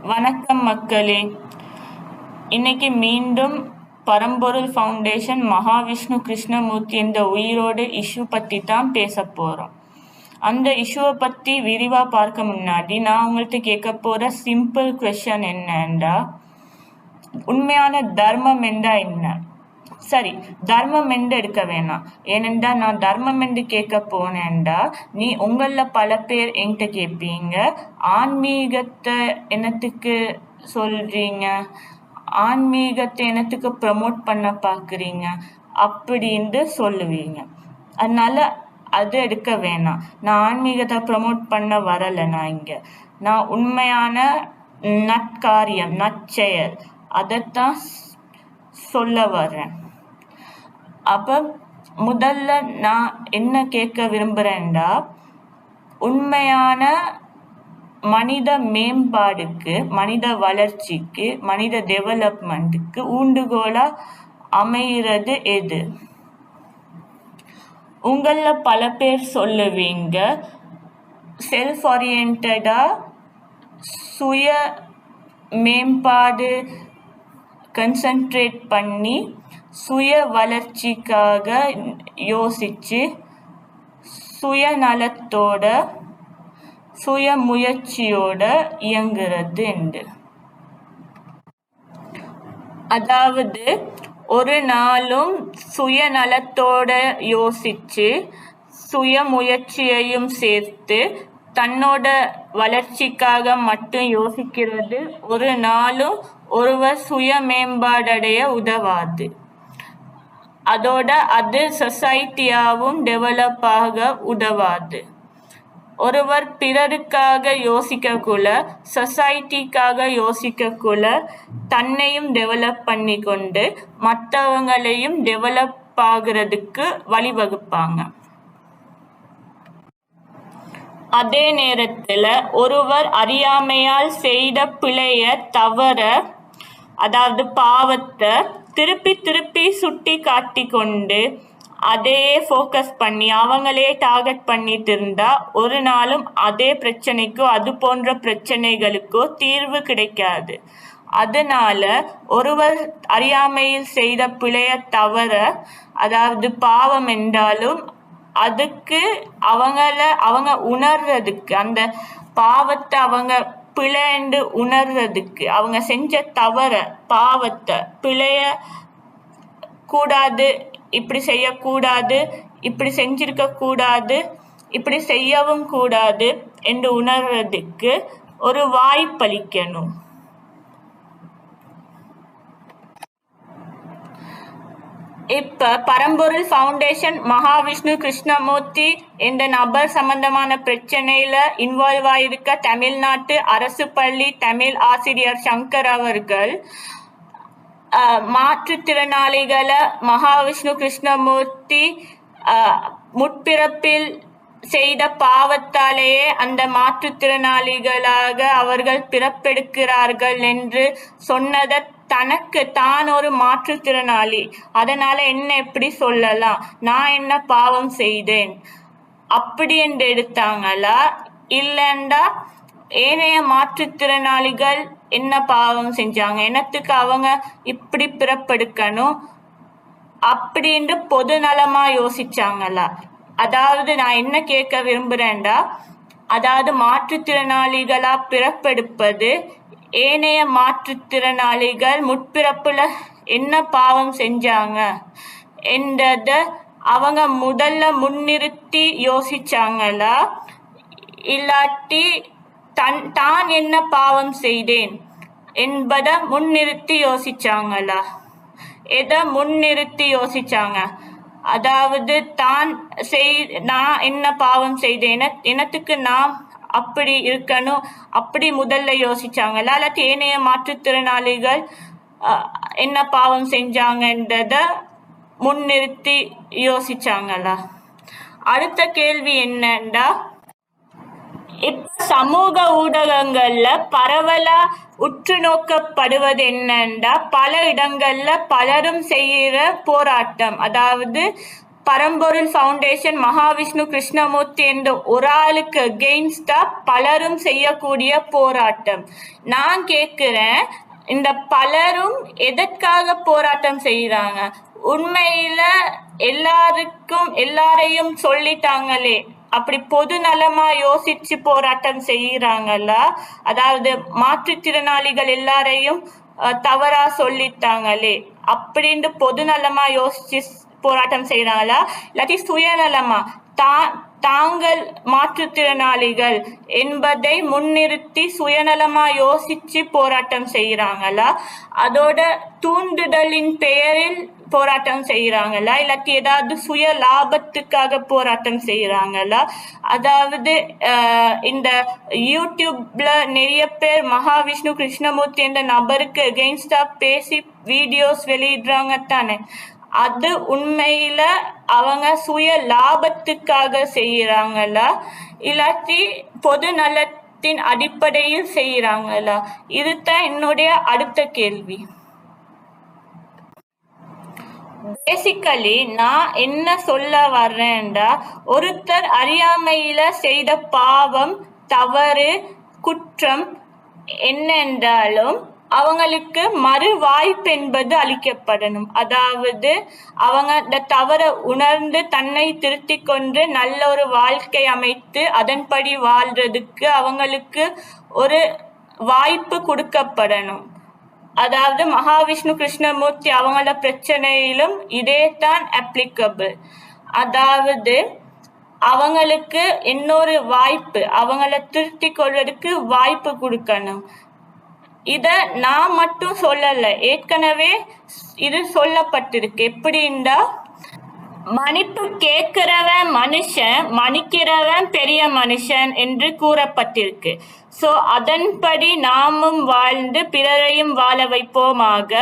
வணக்கம் மக்களே. இன்னைக்கு மீண்டும் பரம்பொருள் ஃபவுண்டேஷன் மகாவிஷ்ணு கிருஷ்ணமூர்த்தி என்ற உயிரோடு இஷ்யூ பற்றி தான் பேச போகிறோம். அந்த இஷ்யூவை பற்றி விரிவாக பார்க்க முன்னாடி நான் உங்கள்கிட்ட கேட்க போகிற சிம்பிள் கொஷன் என்னன்னா, உண்மையான தர்மம் என்றா என்ன? சரி, தர்மம் என்று எடுக்க வேணாம். ஏனென்றா நான் தர்மம் என்று கேட்க போனேன்டா நீ உங்களில் பல பேர் என்கிட்ட கேட்பீங்க, ஆன்மீகத்தை என்னத்துக்கு சொல்றீங்க, ஆன்மீகத்தை என்னத்துக்கு ப்ரமோட் பண்ண பார்க்குறீங்க அப்படின்னு சொல்லுவீங்க. அதனால அது எடுக்க வேணாம். நான் ஆன்மீகத்தை ப்ரமோட் பண்ண வரலை. நான் உண்மையான நற்காரியம், நற்செயல் அதைத்தான் சொல்ல வர்றேன். அப்போ முதல்ல நான் என்ன கேட்க விரும்புகிறேன்டா, உண்மையான மனித மேம்பாடுக்கு, மனித வளர்ச்சிக்கு, மனித டெவலப்மெண்ட்டுக்கு ஊண்டுகோலாக அமைகிறது எது? உங்களில் பல பேர் சொல்லுவீங்க, செல்ஃப் ஓரியன்டாக சுய மேம்பாடு கன்சன்ட்ரேட் பண்ணி சுய வளர்ச்சிக்காக யோசிச்சு சுயநலத்தோட சுய முயற்சியோட இயங்குறது என்று. அதாவது ஒரு நாளும் சுயநலத்தோட யோசிச்சு சுய முயற்சியையும் சேர்த்து தன்னோட வளர்ச்சிக்காக மட்டும் யோசிக்கிறது ஒரு நாளும் ஒருவர் சுய மேம்பாடடைய உதவாது. அதோட அது சொசைட்டியாவும் டெவலப் ஆக உதவாது. ஒருவர் பிறருக்காக யோசிக்கக்குள்ள, சொசைட்டிக்காக யோசிக்கக்குள்ள தன்னையும் டெவலப் பண்ணி கொண்டு மற்றவங்களையும் டெவலப் ஆகிறதுக்கு வழிவகுப்பாங்க. அதே நேரத்தில் ஒருவர் அறியாமையால் செய்த பிழைய, தவற, அதாவது பாவத்தை திருப்பி திருப்பி சுட்டி காட்டி கொண்டு அதையே ஃபோக்கஸ் பண்ணி அவங்களே டார்கெட் பண்ணிட்டு இருந்தா ஒரு நாளும் அதே பிரச்சனைக்கோ அது போன்ற பிரச்சனைகளுக்கோ தீர்வு கிடைக்காது. அதனால ஒருவர் அறியாமையில் செய்த பிழைய, தவற, அதாவது பாவம் என்றாலும் அதுக்கு அவங்க உணர்றதுக்கு, அந்த பாவத்தை அவங்க பிழைண்டு உணர்றதுக்கு, அவங்க செஞ்ச தவற, பாவத்தை, பிழைய கூடாது, இப்படி செய்யக்கூடாது, இப்படி செஞ்சிருக்க கூடாது, இப்படி செய்யவும் கூடாது என்று உணர்றதுக்கு ஒரு வாய்ப்பளிக்கணும். இப்ப பரம்பொருள் ஃபவுண்டேஷன் மகாவிஷ்ணு கிருஷ்ணமூர்த்தி என்ற நபர் சம்பந்தமான பிரச்சனையில இன்வால்வ் ஆயிருக்க தமிழ்நாட்டு அரசு பள்ளி தமிழ் ஆசிரியர் சங்கர் அவர்கள் மாற்றுத்திறனாளிகளை மகாவிஷ்ணு கிருஷ்ணமூர்த்தி முற்பிறப்பில் செய்த பாவத்தாலேயே அந்த மாற்றுத்திறனாளிகளாக அவர்கள் பிறப்பெடுக்கிறார்கள் என்று சொன்னதை தனக்கு தான் ஒரு மாற்றுத்திறனாளி, அதனால என்ன எப்படி சொல்லலாம், நான் என்ன பாவம் செய்தேன் அப்படி என்று எடுத்தாங்களா, இல்லைண்டா ஏனைய மாற்றுத்திறனாளிகள் என்ன பாவம் செஞ்சாங்க, என்னத்துக்கு அவங்க இப்படி பிறப்பெடுக்கணும் அப்படின்ட்டு பொது நலமா யோசிச்சாங்களா? அதாவது நான் என்ன கேட்க விரும்புகிறேன்டா, அதாவது மாற்றுத்திறனாளிகளா பிறப்பெடுப்பது, ஏனைய மாற்றுத்திறனாளிகள் முற்பிறப்புல என்ன பாவம் செஞ்சாங்க என்றத அவங்க முதல்ல முன்னிறுத்தி யோசிச்சாங்களா, இல்லாட்டி தான் என்ன பாவம் செய்தேன் என்பதை முன்னிறுத்தி யோசிச்சாங்களா? எதை முன்னிறுத்தி யோசிச்சாங்க? அதாவது நான் என்ன பாவம் செய்தேன், என்னத்துக்கு நான் அப்படி இருக்கணும் அப்படி முதல்ல யோசிச்சாங்களா, இல்லாட்டி ஏனைய மாற்றுத்திறனாளிகள் என்ன பாவம் செஞ்சாங்கன்றத முன்னிறுத்தி யோசிச்சாங்களா? அடுத்த கேள்வி என்னன்னா, இப்ப சமூக ஊடகங்கள்ல பரவலா உற்று நோக்கப்படுவது என்னன்னா, பல இடங்கள்ல பலரும் செய்கிற போராட்டம், அதாவது பரம்பொருள் ஃபவுண்டேஷன் மகாவிஷ்ணு கிருஷ்ணமூர்த்தி என்ற ஒரு ஆளுக்கு அகெயின்ஸ்டா பலரும் செய்யக்கூடிய போராட்டம். நான் கேட்கிறேன், இந்த பலரும் எதற்காக போராட்டம் செய்யறாங்க? உண்மையில எல்லாரையும் சொல்லிட்டாங்களே, அப்படி பொது நலமா யோசிச்சு போராட்டம் செய்யறாங்களா? அதாவது மாற்றுத்திறனாளிகள் எல்லாரையும் தவறா சொல்லிட்டாங்களே அப்படின்னு பொது நலமா யோசிச்சு போராட்டம் செய்யறாங்களா, இல்லாட்டி சுயநலமா தாங்கள் மாற்றுத்திறனாளிகள் என்பதை முன்னிறுத்தி சுயநலமா யோசிச்சு போராட்டம் செய்யறாங்களா? அதோட தூண்டுதலின் பெயரில் போராட்டம் செய்யறாங்களா, இல்லாட்டி ஏதாவது சுய லாபத்துக்காக போராட்டம் செய்யறாங்களா? அதாவது இந்த யூடியூப்ல நிறைய பேர் மகாவிஷ்ணு கிருஷ்ணமூர்த்தி என்ற நபருக்கு அகெயின்ஸ்டா பேசி வீடியோஸ் வெளியிடுறாங்க தானே, அது உண்மையில அவங்க சுய லாபத்துக்காக செய்யறாங்களா, இல்லாட்டி பொது நலத்தின் அடிப்படையில் செய்யறாங்களா? இதுதான் என்னுடைய அடுத்த கேள்வி. பேசிக்கலி நான் என்ன சொல்ல வர்றேன்டா, ஒருத்தர் அறியாமையில செய்த பாவம், தவறு, குற்றம் என்னென்றாலும் அவங்களுக்கு மறு வாய்ப்பு என்பது அளிக்கப்படணும். அதாவது அவங்க அந்த தவறை உணர்ந்து தன்னை திருத்தி கொண்டு நல்ல ஒரு வாழ்க்கை அமைத்து அதன்படி வாழ்றதுக்கு அவங்களுக்கு ஒரு வாய்ப்பு கொடுக்கப்படணும். அதாவது மகாவிஷ்ணு கிருஷ்ணமூர்த்தி அவங்கள பிரச்சனையிலும் இதே தான் அப்ளிகபிள். அதாவது அவங்களுக்கு இன்னொரு வாய்ப்பு, அவங்கள திருத்தி கொள்றதுக்கு வாய்ப்பு கொடுக்கணும். இத நான் மட்டும் சொல்லல, ஏற்கனவே இது சொல்லப்பட்டிருக்கு. எப்படின்னா, மன்னிப்பு கேட்கிறவன் மனுஷன், மன்னிக்கிறவன் பெரிய மனுஷன் என்று கூறப்பட்டிருக்கு. சோ அதன்படி நாமும் வாழ்ந்து பிறரையும் வாழ வைப்போமாக.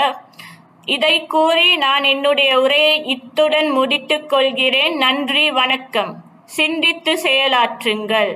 இதை கூறி நான் என்னுடைய உரையை இத்துடன் முடித்துக் கொள்கிறேன். நன்றி, வணக்கம். சிந்தித்து செயலாற்றுங்கள்.